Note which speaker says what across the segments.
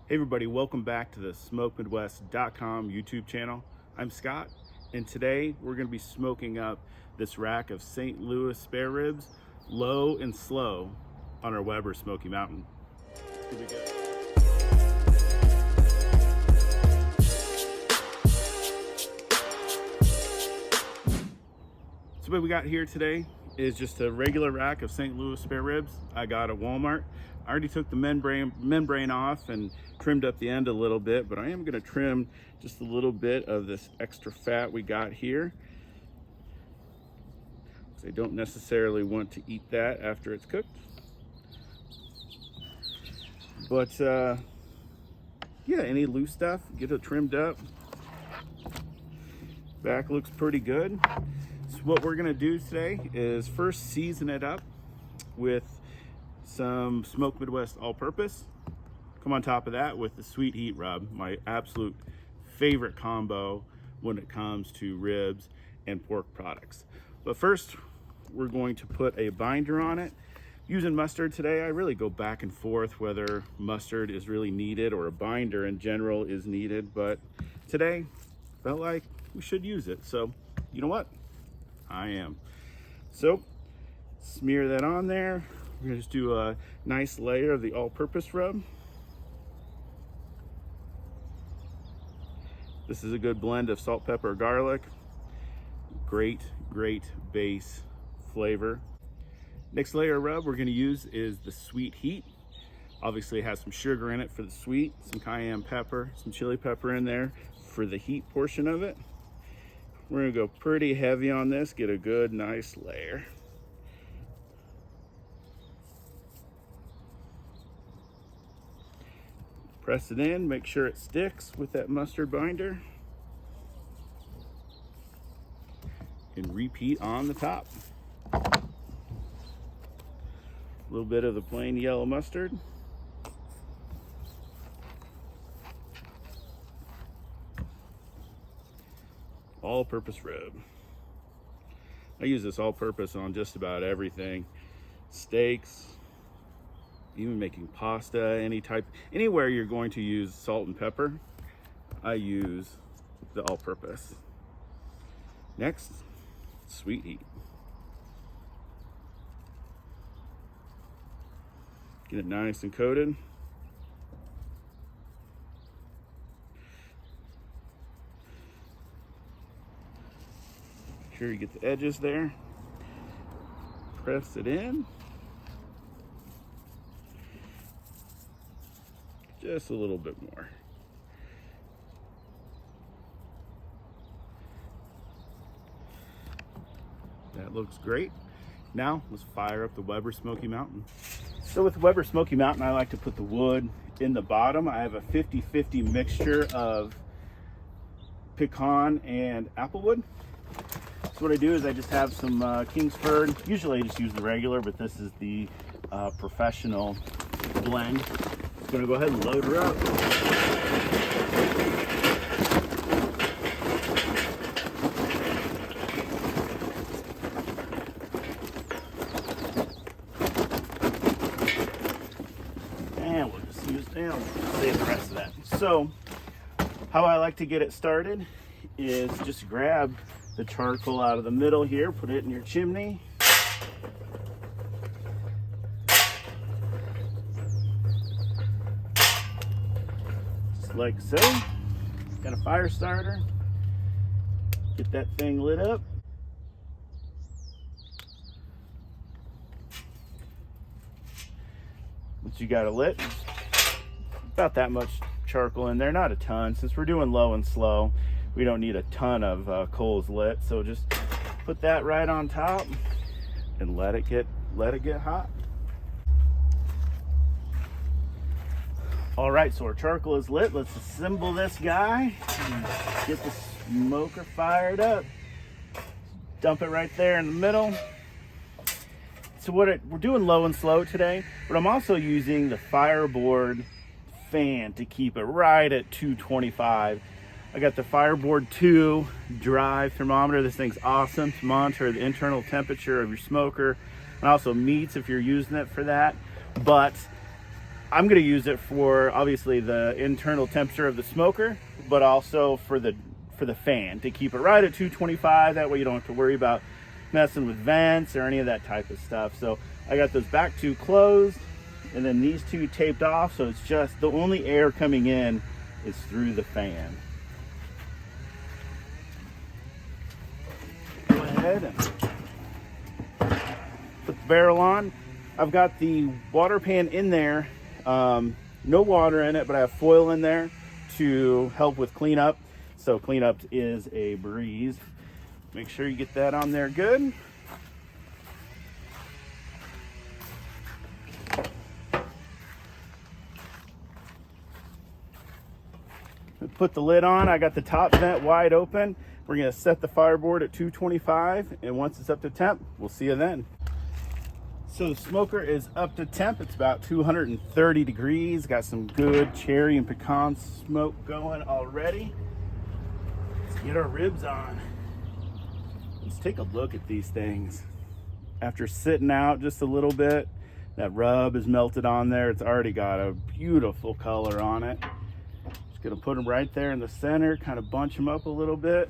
Speaker 1: Hey everybody, welcome back to the smokemidwest.com YouTube channel. I'm Scott, and today we're going to be smoking up this rack of St. Louis spare ribs low and slow on our Weber Smoky Mountain. Here we go. So what we got here today is just a regular rack of St. Louis spare ribs I got at Walmart. I already took the membrane off and trimmed up the end a little bit, but I am going to trim just a little bit of this extra fat we got here, because I don't necessarily want to eat that after it's cooked. But yeah, any loose stuff, get it trimmed up. Back looks pretty good. So what we're gonna do today is first season it up with some Smoke Midwest all-purpose. Come on top of that with the sweet heat rub, my absolute favorite combo when it comes to ribs and pork products. But first, we're going to put a binder on it. Using mustard today, I really go back and forth whether mustard is really needed or a binder in general is needed, but today felt like we should use it. So, you know what? I am. So, smear that on there. We're gonna just do a nice layer of the all-purpose rub. This is a good blend of salt, pepper, garlic. Great base flavor. Next layer of rub we're gonna use is the sweet heat. Obviously it has some sugar in it for the sweet, some cayenne pepper, some chili pepper in there for the heat portion of it. We're gonna go pretty heavy on this, get a good nice layer. Press it in, make sure it sticks with that mustard binder. And repeat on the top. A little bit of the plain yellow mustard. All-purpose rub. I use this all-purpose on just about everything. Steaks, even making pasta, anywhere you're going to use salt and pepper, I use the all-purpose. Next, sweet heat. Get it nice and coated. Make sure you get the edges there. Press it in. Just a little bit more. That looks great. Now let's fire up the Weber Smoky Mountain. So with Weber Smoky Mountain, I like to put the wood in the bottom. I have a 50-50 mixture of pecan and applewood. So what I do is I just have some Kingsford. Usually I just use the regular, but this is the professional blend. I'm gonna go ahead and load her up. And we'll just use down, save the rest of that. So, how I like to get it started is just grab the charcoal out of the middle here, put it in your chimney. Like so. Got a fire starter. Get that thing lit up. Once you got it lit, about that much charcoal in there, not a ton. Since we're doing low and slow, we don't need a ton of coals lit. So just put that right on top and let it get hot. All right, so our charcoal is lit. Let's assemble this guy and get the smoker fired up. Dump it right there in the middle. So we're doing low and slow today, but I'm also using the Fireboard fan to keep it right at 225. I got the Fireboard 2 drive thermometer. This thing's awesome to monitor the internal temperature of your smoker, and also meats if you're using it for that. But I'm going to use it for obviously the internal temperature of the smoker, but also for the fan to keep it right at 225. That way you don't have to worry about messing with vents or any of that type of stuff. So I got those back two closed, and then these two taped off, so it's just the only air coming in is through the fan. Go ahead and put the barrel on. I've got the water pan in there, no water in it, but I have foil in there to help with cleanup. So cleanup is a breeze. Make sure you get that on there good. Put the lid on. I got the top vent wide open. We're gonna set the fireboard at 225, and once it's up to temp, we'll see you then. So the smoker is up to temp. It's about 230 degrees. Got some good cherry and pecan smoke going already. Let's get our ribs on. Let's take a look at these things. After sitting out just a little bit, that rub is melted on there. It's already got a beautiful color on it. Just gonna put them right there in the center, kind of bunch them up a little bit.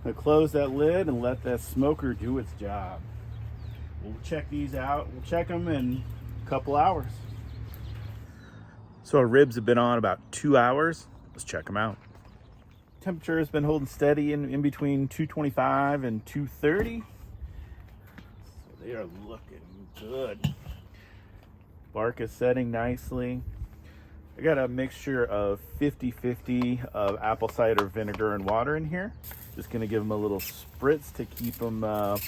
Speaker 1: I'm gonna close that lid and let that smoker do its job. We'll check these out. We'll check them in a couple hours. So our ribs have been on about 2 hours. Let's check them out. Temperature has been holding steady in between 225 and 230. So they are looking good. Bark is setting nicely. I got a mixture of 50-50 of apple cider vinegar and water in here. Just gonna give them a little spritz to keep them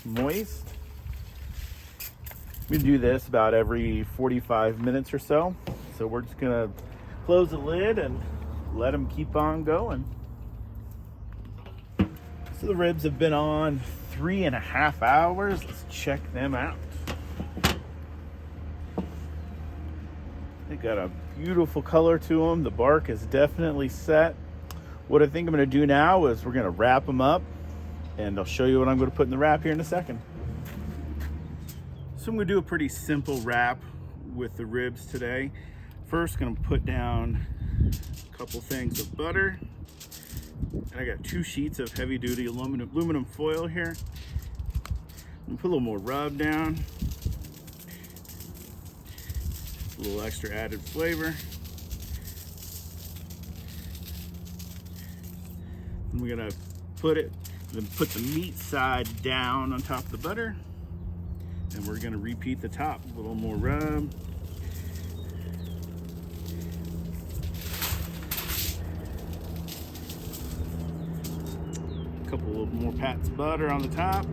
Speaker 1: moist. We do this about every 45 minutes or so. So we're just gonna close the lid and let them keep on going. So the ribs have been on 3.5 hours. Let's check them out. They got a beautiful color to them. The bark is definitely set. What I think I'm gonna do now is we're gonna wrap them up, and I'll show you what I'm gonna put in the wrap here in a second. So I'm gonna do a pretty simple wrap with the ribs today. First, gonna put down a couple things of butter. And I got 2 sheets of heavy duty aluminum foil here. I'm gonna put a little more rub down. A little extra added flavor. And we're gonna put the meat side down on top of the butter. And we're gonna repeat the top, a little more rub. A couple of more pats of butter on the top.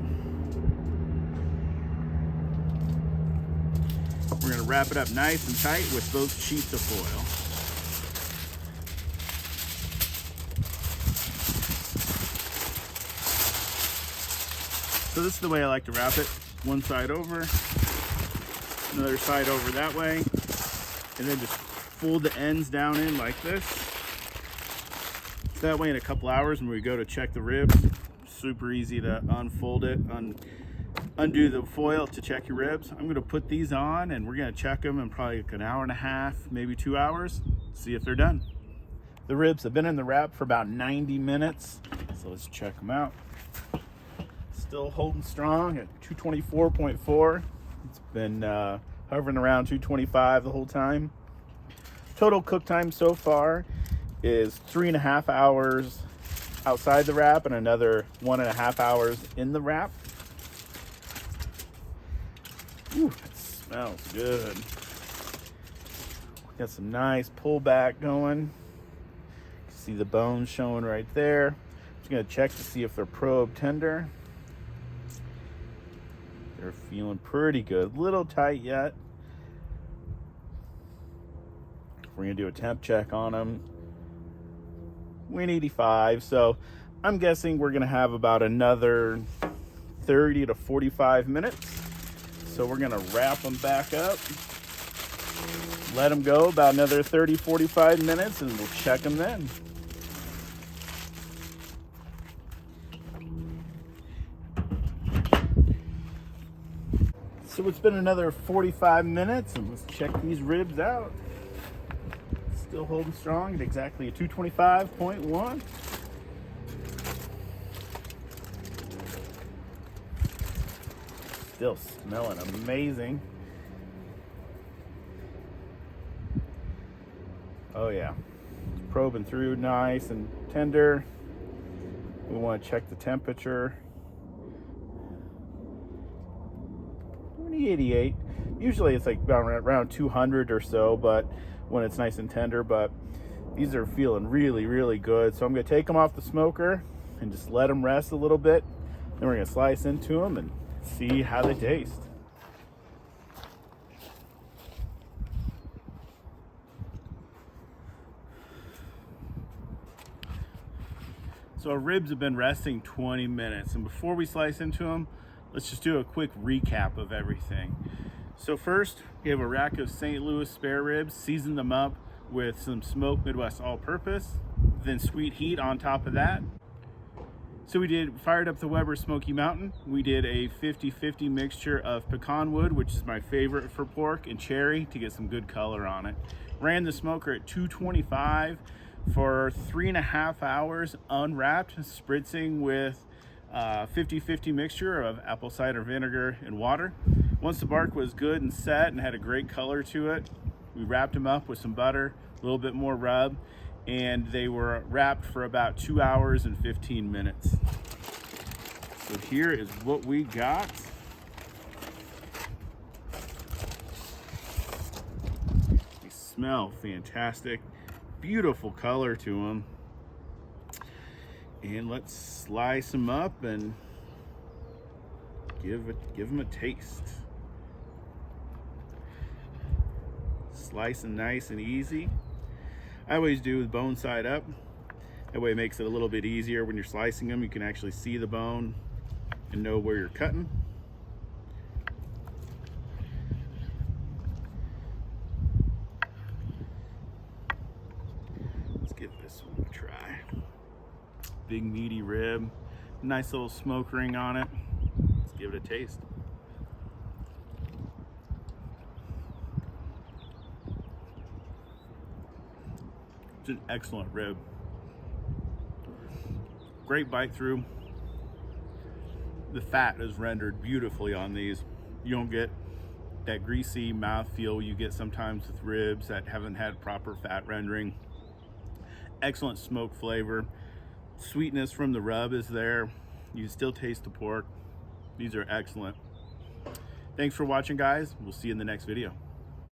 Speaker 1: We're gonna wrap it up nice and tight with both sheets of foil. So this is the way I like to wrap it. One side over, another side over that way, and then just fold the ends down in like this. So that way in a couple hours when we go to check the ribs, super easy to unfold it, undo the foil to check your ribs. I'm gonna put these on and we're gonna check them in probably like an hour and a half, maybe 2 hours, see if they're done. The ribs have been in the wrap for about 90 minutes, so let's check them out. Still holding strong at 224.4. It's been hovering around 225 the whole time. Total cook time so far is 3.5 hours outside the wrap and another 1.5 hours in the wrap. Ooh, it smells good. Got some nice pullback going. You can see the bones showing right there. Just gonna check to see if they're probe tender. They're feeling pretty good. Little tight yet. We're gonna do a temp check on them. 185, so I'm guessing we're gonna have about another 30 to 45 minutes. So we're gonna wrap them back up, let them go about another 30, 45 minutes, and we'll check them then. So it's been another 45 minutes, and let's check these ribs out. Still holding strong at exactly a 225.1. Still smelling amazing. Oh yeah, probing through nice and tender. We want to check the temperature. 88. Usually it's like around 200 or so, but when it's nice and tender, but these are feeling really, really good. So I'm gonna take them off the smoker and just let them rest a little bit. Then we're gonna slice into them and see how they taste. So our ribs have been resting 20 minutes, and before we slice into them, let's just do a quick recap of everything. So first, we have a rack of St. Louis spare ribs, seasoned them up with some smoked Midwest all-purpose, then sweet heat on top of that. So we fired up the Weber Smoky Mountain. We did a 50-50 mixture of pecan wood, which is my favorite for pork, and cherry to get some good color on it. Ran the smoker at 225 for 3.5 hours unwrapped, spritzing with 50-50 mixture of apple cider vinegar and water. Once the bark was good and set and had a great color to it, we wrapped them up with some butter, a little bit more rub, and they were wrapped for about 2 hours and 15 minutes. So here is what we got. They smell fantastic, beautiful color to them. And let's slice them up and give them a taste. Slice them nice and easy. I always do with bone side up. That way it makes it a little bit easier when you're slicing them. You can actually see the bone and know where you're cutting. Let's give this one a try. Big meaty rib, nice little smoke ring on it. Let's give it a taste. It's an excellent rib. Great bite through. The fat is rendered beautifully on these. You don't get that greasy mouthfeel you get sometimes with ribs that haven't had proper fat rendering. Excellent smoke flavor. Sweetness from the rub is there. You can still taste the pork. These are excellent. Thanks for watching, guys. We'll see you in the next video.